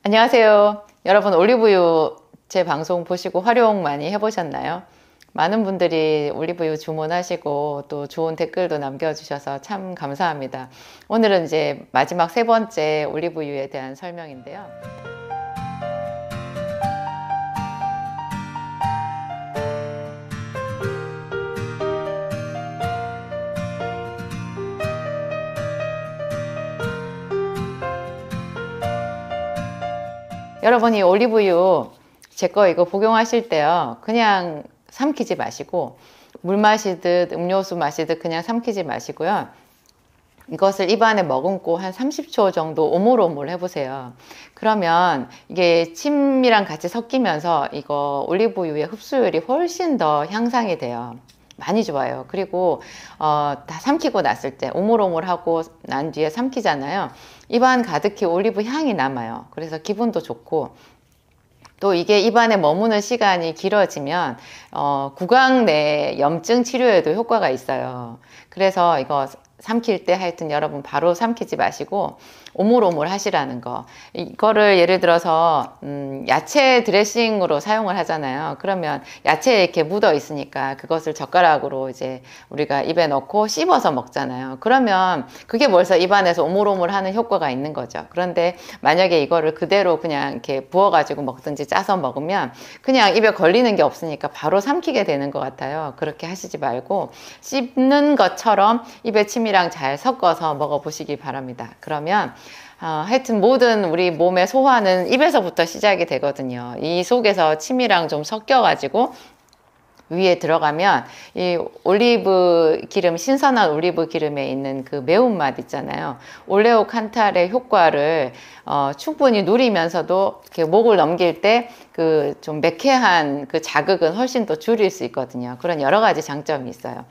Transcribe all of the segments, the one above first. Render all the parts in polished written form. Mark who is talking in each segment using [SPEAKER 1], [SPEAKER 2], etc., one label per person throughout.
[SPEAKER 1] 안녕하세요. 여러분, 올리브유 제 방송 보시고 활용 많이 해보셨나요? 많은 분들이 올리브유 주문하시고 또 좋은 댓글도 남겨주셔서 참 감사합니다. 오늘은 이제 마지막 세 번째 올리브유에 대한 설명인데요. 여러분이 올리브유 제 거 이거 복용하실 때요, 그냥 삼키지 마시고 물 마시듯 음료수 마시듯 그냥 삼키지 마시고요, 이것을 입안에 머금고 한 30초 정도 오물오물 해보세요. 그러면 이게 침이랑 같이 섞이면서 이거 올리브유의 흡수율이 훨씬 더 향상이 돼요. 많이 좋아요. 그리고 다 삼키고 났을 때 오물오물하고 난 뒤에 삼키잖아요. 입안 가득히 올리브 향이 남아요. 그래서 기분도 좋고, 또 이게 입안에 머무는 시간이 길어지면 구강 내 염증 치료에도 효과가 있어요. 그래서 이거 삼킬 때 하여튼 여러분 바로 삼키지 마시고 오물오물 하시라는 거. 이거를 예를 들어서 야채 드레싱으로 사용을 하잖아요. 그러면 야채에 이렇게 묻어 있으니까 그것을 젓가락으로 이제 우리가 입에 넣고 씹어서 먹잖아요. 그러면 그게 벌써 입안에서 오물오물 하는 효과가 있는 거죠. 그런데 만약에 이거를 그대로 그냥 이렇게 부어가지고 먹든지 짜서 먹으면 그냥 입에 걸리는 게 없으니까 바로 삼키게 되는 것 같아요. 그렇게 하시지 말고 씹는 것처럼 입에 침이랑 잘 섞어서 먹어보시기 바랍니다. 그러면 하여튼 모든 우리 몸의 소화는 입에서부터 시작이 되거든요. 이 속에서 침이랑 좀 섞여가지고 위에 들어가면 이 올리브 기름, 신선한 올리브 기름에 있는 그 매운맛 있잖아요. 올레오칸탈의 효과를 충분히 누리면서도 이렇게 목을 넘길 때 그 좀 매캐한 그 자극은 훨씬 더 줄일 수 있거든요. 그런 여러 가지 장점이 있어요.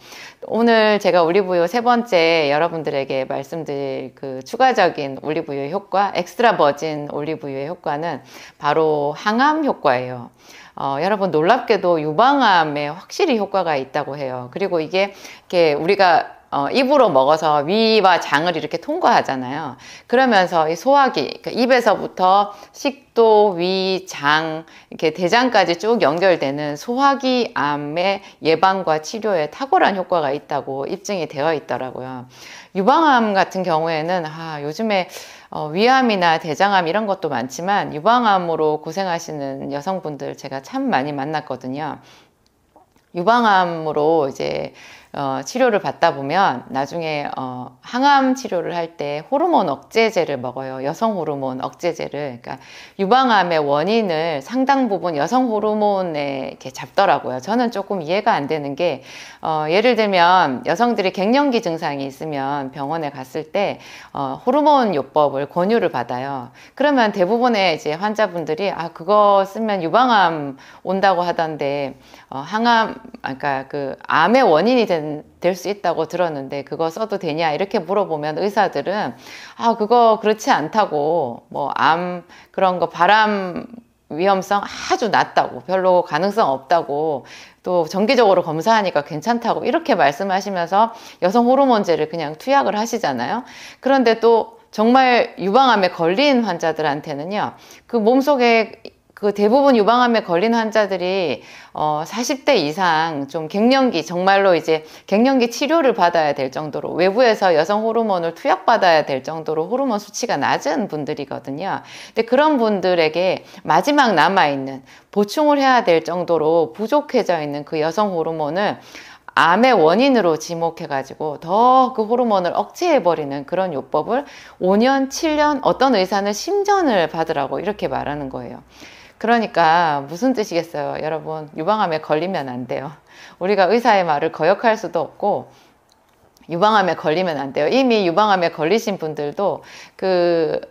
[SPEAKER 1] 오늘 제가 올리브유 세 번째 여러분들에게 말씀드릴 그 추가적인 올리브유의 효과, 엑스트라 버진 올리브유의 효과는 바로 항암 효과예요. 여러분, 놀랍게도 유방암에 확실히 효과가 있다고 해요. 그리고 이게 우리가 입으로 먹어서 위와 장을 이렇게 통과하잖아요. 그러면서 이 소화기, 그러니까 입에서부터 식도, 위, 장, 이렇게 대장까지 쭉 연결되는 소화기 암의 예방과 치료에 탁월한 효과가 있다고 입증이 되어 있더라고요. 유방암 같은 경우에는 요즘에 위암이나 대장암 이런 것도 많지만 유방암으로 고생하시는 여성분들 제가 참 많이 만났거든요. 유방암으로 이제 치료를 받다 보면 나중에 항암 치료를 할 때 호르몬 억제제를 먹어요. 여성 호르몬 억제제를. 그러니까 유방암의 원인을 상당 부분 여성 호르몬에 이렇게 잡더라고요. 저는 조금 이해가 안 되는 게 예를 들면 여성들이 갱년기 증상이 있으면 병원에 갔을 때 호르몬 요법을 권유를 받아요. 그러면 대부분의 이제 환자분들이 그거 쓰면 유방암 온다고 하던데 항암, 그러니까 그 암의 원인이 될 수 있다고 들었는데 그거 써도 되냐 이렇게 물어보면 의사들은 그거 그렇지 않다고, 뭐 암 그런 거 발암 위험성 아주 낮다고, 별로 가능성 없다고, 또 정기적으로 검사하니까 괜찮다고 이렇게 말씀하시면서 여성 호르몬제를 그냥 투약을 하시잖아요. 그런데 또 정말 유방암에 걸린 환자들한테는요, 그 몸속에 그 대부분 유방암에 걸린 환자들이 40대 이상 좀 갱년기, 정말로 이제 갱년기 치료를 받아야 될 정도로 외부에서 여성 호르몬을 투약받아야 될 정도로 호르몬 수치가 낮은 분들이거든요. 근데 그런 분들에게 마지막 남아있는, 보충을 해야 될 정도로 부족해져 있는 그 여성 호르몬을 암의 원인으로 지목해가지고 더 그 호르몬을 억제해버리는 그런 요법을 5년, 7년, 어떤 의사는 10년을 받으라고 이렇게 말하는 거예요. 그러니까 무슨 뜻이겠어요? 여러분, 유방암에 걸리면 안 돼요. 우리가 의사의 말을 거역할 수도 없고 유방암에 걸리면 안 돼요. 이미 유방암에 걸리신 분들도 그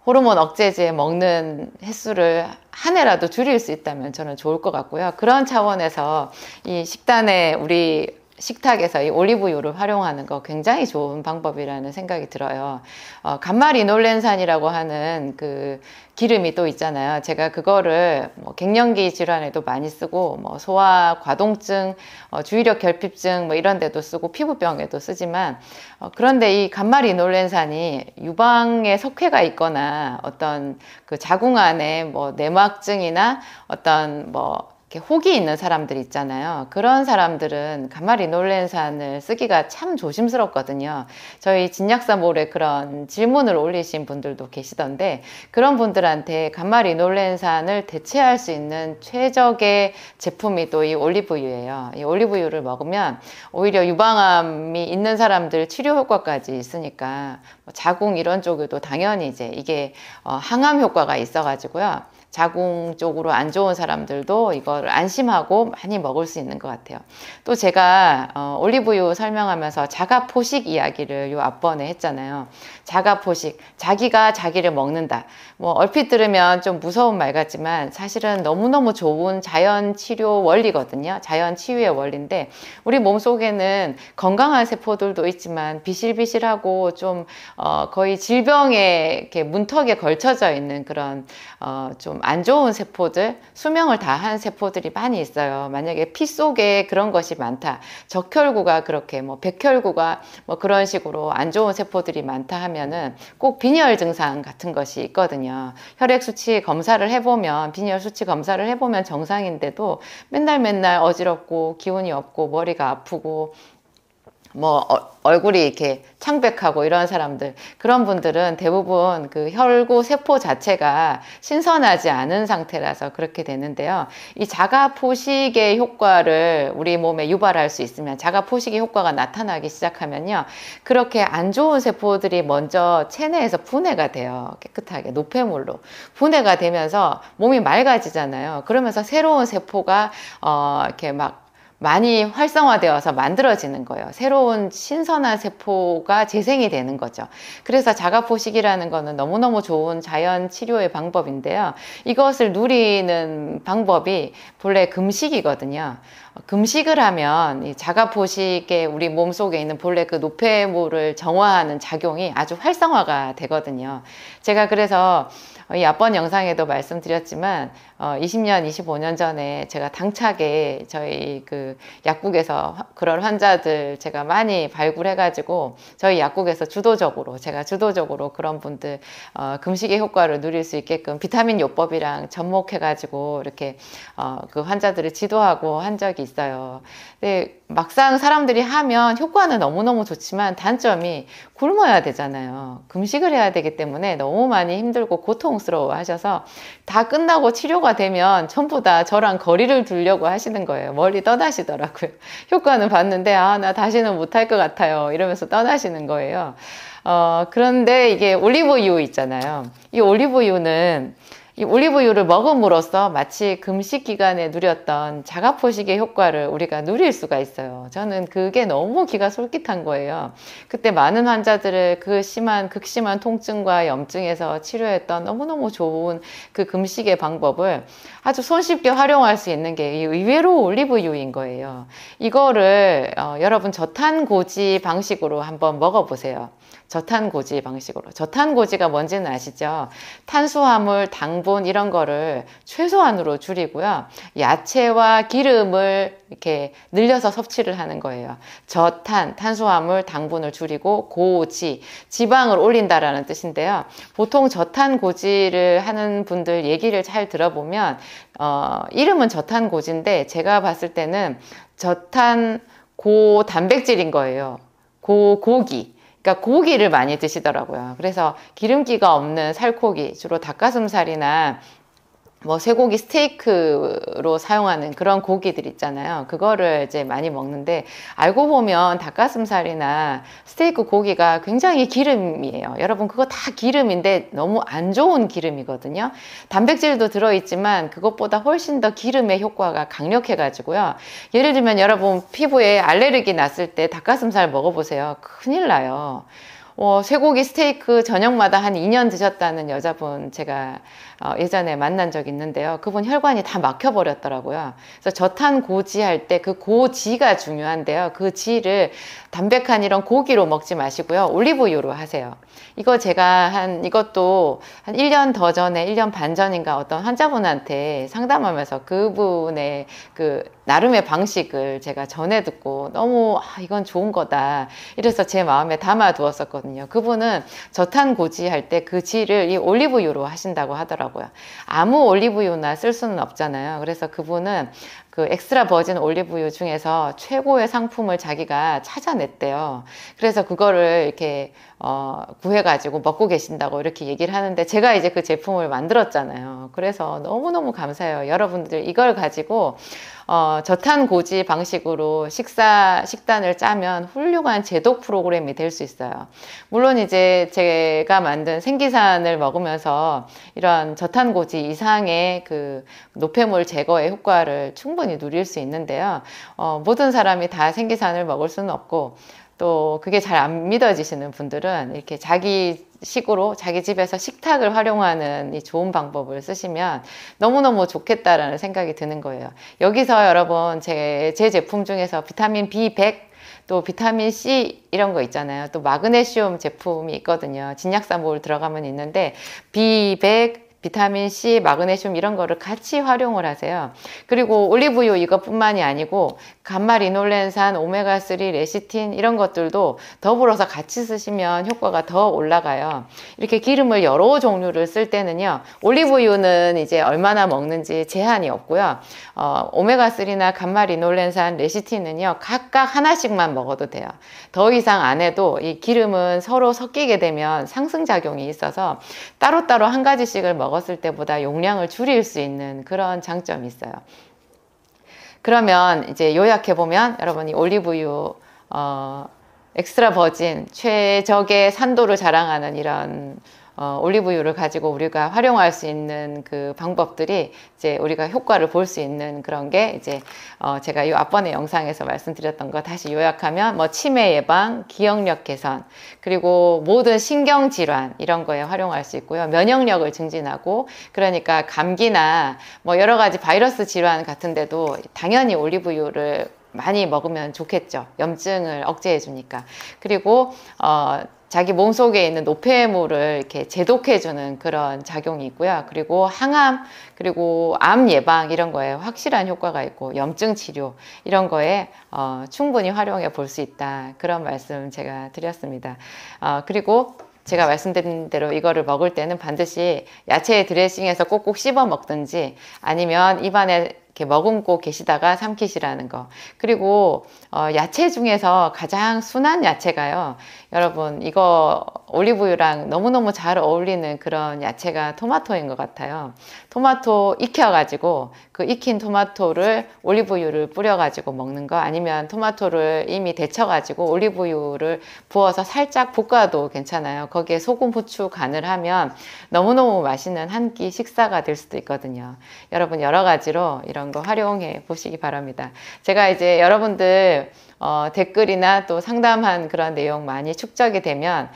[SPEAKER 1] 호르몬 억제제 먹는 횟수를 한 해라도 줄일 수 있다면 저는 좋을 것 같고요. 그런 차원에서 이 식단에 우리 식탁에서 이 올리브유를 활용하는 거 굉장히 좋은 방법이라는 생각이 들어요. 감마리놀렌산이라고 하는 그 기름이 또 있잖아요. 제가 그거를 뭐 갱년기 질환에도 많이 쓰고 뭐 소아 과동증, 주의력 결핍증 뭐 이런 데도 쓰고 피부병에도 쓰지만 그런데 이 감마리놀렌산이 유방에 석회가 있거나 어떤 그 자궁 안에 뭐 내막증이나 어떤 뭐 이렇게 혹이 있는 사람들 있잖아요. 그런 사람들은 감마리놀렌산을 쓰기가 참 조심스럽거든요. 저희 진약사몰에 그런 질문을 올리신 분들도 계시던데 그런 분들한테 감마리놀렌산을 대체할 수 있는 최적의 제품이 또 이 올리브유예요. 이 올리브유를 먹으면 오히려 유방암이 있는 사람들 치료 효과까지 있으니까 자궁 이런 쪽에도 당연히 이제 이게 항암 효과가 있어가지고요. 자궁 쪽으로 안 좋은 사람들도 이걸 안심하고 많이 먹을 수 있는 것 같아요. 또 제가 올리브유 설명하면서 자가포식 이야기를 요 앞번에 했잖아요. 자가포식, 자기가 자기를 먹는다. 뭐 얼핏 들으면 좀 무서운 말 같지만 사실은 너무너무 좋은 자연 치료 원리거든요. 자연 치유의 원리인데 우리 몸속에는 건강한 세포들도 있지만 비실비실하고 좀 거의 질병의 이렇게 문턱에 걸쳐져 있는 그런 좀 안 좋은 세포들, 수명을 다한 세포들이 많이 있어요. 만약에 피 속에 그런 것이 많다. 적혈구가 그렇게 뭐 백혈구가 뭐 그런 식으로 안 좋은 세포들이 많다 하면은 꼭 빈혈 증상 같은 것이 있거든요. 혈액 수치 검사를 해보면 빈혈 수치 검사를 해보면 정상인데도 맨날 어지럽고 기운이 없고 머리가 아프고 뭐 얼굴이 이렇게 창백하고 이런 사람들, 그런 분들은 대부분 그 혈구 세포 자체가 신선하지 않은 상태라서 그렇게 되는데요. 이 자가포식의 효과를 우리 몸에 유발할 수 있으면, 자가포식의 효과가 나타나기 시작하면요, 그렇게 안 좋은 세포들이 먼저 체내에서 분해가 돼요. 깨끗하게 노폐물로 분해가 되면서 몸이 맑아지잖아요. 그러면서 새로운 세포가 이렇게 막 많이 활성화되어서 만들어지는 거예요. 새로운 신선한 세포가 재생이 되는 거죠. 그래서 자가포식이라는 거는 너무너무 좋은 자연 치료의 방법인데요. 이것을 누리는 방법이 본래 금식이거든요. 금식을 하면 이 자가포식에 우리 몸속에 있는 본래 그 노폐물을 정화하는 작용이 아주 활성화가 되거든요. 제가 그래서 이 앞번 영상에도 말씀드렸지만 20년, 25년 전에 제가 당차게 저희 그 약국에서 그런 환자들 제가 많이 발굴해가지고 저희 약국에서 제가 주도적으로 그런 분들 금식의 효과를 누릴 수 있게끔 비타민 요법이랑 접목해가지고 이렇게 그 환자들을 지도하고 한 적이 있어요. 근데 막상 사람들이 하면 효과는 너무너무 좋지만 단점이 굶어야 되잖아요. 금식을 해야 되기 때문에 너무 많이 힘들고 고통스러워 하셔서 다 끝나고 치료가 되면 전부 다 저랑 거리를 두려고 하시는 거예요. 멀리 떠나시더라고요. 효과는 봤는데 나 다시는 못할 것 같아요. 이러면서 떠나시는 거예요. 그런데 이게 올리브유 있잖아요. 이 올리브유를 먹음으로써 마치 금식 기간에 누렸던 자가포식의 효과를 우리가 누릴 수가 있어요. 저는 그게 너무 기가 솔깃한 거예요. 그때 많은 환자들을 그 극심한 통증과 염증에서 치료했던 너무너무 좋은 그 금식의 방법을 아주 손쉽게 활용할 수 있는 게 의외로 올리브유인 거예요. 이거를 여러분 저탄고지 방식으로 한번 먹어보세요. 저탄고지 방식으로. 저탄고지가 뭔지는 아시죠? 탄수화물, 당분 이런 거를 최소한으로 줄이고요. 야채와 기름을 이렇게 늘려서 섭취를 하는 거예요. 탄수화물, 당분을 줄이고 고지, 지방을 올린다라는 뜻인데요. 보통 저탄고지를 하는 분들 얘기를 잘 들어보면 이름은 저탄고지인데 제가 봤을 때는 저탄고단백질인 거예요. 고기. 그러니까 고기를 많이 드시더라고요. 그래서 기름기가 없는 살코기, 주로 닭가슴살이나 뭐 쇠고기 스테이크로 사용하는 그런 고기들 있잖아요. 그거를 이제 많이 먹는데 알고 보면 닭가슴살이나 스테이크 고기가 굉장히 기름이에요. 여러분 그거 다 기름인데 너무 안 좋은 기름이거든요. 단백질도 들어있지만 그것보다 훨씬 더 기름의 효과가 강력해가지고요. 예를 들면 여러분 피부에 알레르기 났을 때 닭가슴살 먹어보세요. 큰일 나요. 쇠고기 스테이크 저녁마다 한 2년 드셨다는 여자분 제가 예전에 만난 적 있는데요. 그분 혈관이 다 막혀버렸더라고요. 그래서 저탄고지 할 때 그 고지가 중요한데요. 그 지를 담백한 이런 고기로 먹지 마시고요. 올리브유로 하세요. 이거 제가 이것도 한 1년 더 전에, 1년 반 전인가 어떤 환자분한테 상담하면서 그분의 그 나름의 방식을 제가 전해 듣고 너무 이건 좋은 거다. 이래서 제 마음에 담아 두었었거든요. 그분은 저탄고지 할 때 그 지를 이 올리브유로 하신다고 하더라고요. 아무 올리브유나 쓸 수는 없잖아요. 그래서 그분은 그 엑스트라 버진 올리브유 중에서 최고의 상품을 자기가 찾아냈대요. 그래서 그거를 이렇게 구해가지고 먹고 계신다고 이렇게 얘기를 하는데 제가 이제 그 제품을 만들었잖아요. 그래서 너무너무 감사해요. 여러분들 이걸 가지고 저탄고지 방식으로 식단을 짜면 훌륭한 제독 프로그램이 될 수 있어요. 물론 이제 제가 만든 생기산을 먹으면서 이런 저탄고지 이상의 그 노폐물 제거의 효과를 충분히 누릴 수 있는데요. 모든 사람이 다 생기산을 먹을 수는 없고 또 그게 잘 안 믿어지시는 분들은 이렇게 자기 식으로 자기 집에서 식탁을 활용하는 이 좋은 방법을 쓰시면 너무너무 좋겠다라는 생각이 드는 거예요. 여기서 여러분 제 제품 중에서 비타민 B100 또 비타민 C 이런 거 있잖아요. 또 마그네슘 제품이 있거든요. 진약사몰 들어가면 있는데 B100 비타민 C, 마그네슘 이런 거를 같이 활용을 하세요. 그리고 올리브유 이것뿐만이 아니고 감마리놀렌산, 오메가3, 레시틴 이런 것들도 더불어서 같이 쓰시면 효과가 더 올라가요. 이렇게 기름을 여러 종류를 쓸 때는요. 올리브유는 이제 얼마나 먹는지 제한이 없고요. 오메가3나 감마리놀렌산, 레시틴은요. 각각 하나씩만 먹어도 돼요. 더 이상 안 해도 이 기름은 서로 섞이게 되면 상승작용이 있어서 따로따로 한 가지씩을 먹었을 때보다 용량을 줄일 수 있는 그런 장점이 있어요. 그러면 이제 요약해보면 여러분이 올리브유, 엑스트라 버진, 최적의 산도를 자랑하는 이런 올리브유를 가지고 우리가 활용할 수 있는 그 방법들이 이제 우리가 효과를 볼 수 있는 그런 게 이제 제가 이 앞번에 영상에서 말씀드렸던 거 다시 요약하면 뭐 치매 예방, 기억력 개선, 그리고 모든 신경 질환 이런 거에 활용할 수 있고요. 면역력을 증진하고 그러니까 감기나 뭐 여러 가지 바이러스 질환 같은데도 당연히 올리브유를 많이 먹으면 좋겠죠. 염증을 억제해 주니까. 그리고 자기 몸속에 있는 노폐물을 이렇게 제독해주는 그런 작용이 있고요. 그리고 항암, 그리고 암 예방 이런 거에 확실한 효과가 있고 염증 치료 이런 거에 충분히 활용해 볼 수 있다. 그런 말씀 제가 드렸습니다. 그리고 제가 말씀드린 대로 이거를 먹을 때는 반드시 야채 드레싱해서 꼭꼭 씹어 먹든지 아니면 입안에 이렇게 머금고 계시다가 삼키시라는 거. 그리고 야채 중에서 가장 순한 야채가요. 여러분 이거 올리브유랑 너무너무 잘 어울리는 그런 야채가 토마토인 것 같아요. 토마토 익혀가지고 그 익힌 토마토를 올리브유를 뿌려가지고 먹는 거 아니면 토마토를 이미 데쳐가지고 올리브유를 부어서 살짝 볶아도 괜찮아요. 거기에 소금, 후추 간을 하면 너무너무 맛있는 한 끼 식사가 될 수도 있거든요. 여러분 여러 가지로 이런 거 활용해 보시기 바랍니다. 제가 이제 여러분들 댓글이나 또 상담한 그런 내용 많이 축적이 되면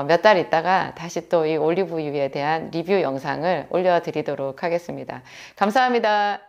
[SPEAKER 1] 몇 달 있다가 다시 또 이 올리브유에 대한 리뷰 영상을 올려드리도록 하겠습니다. 감사합니다.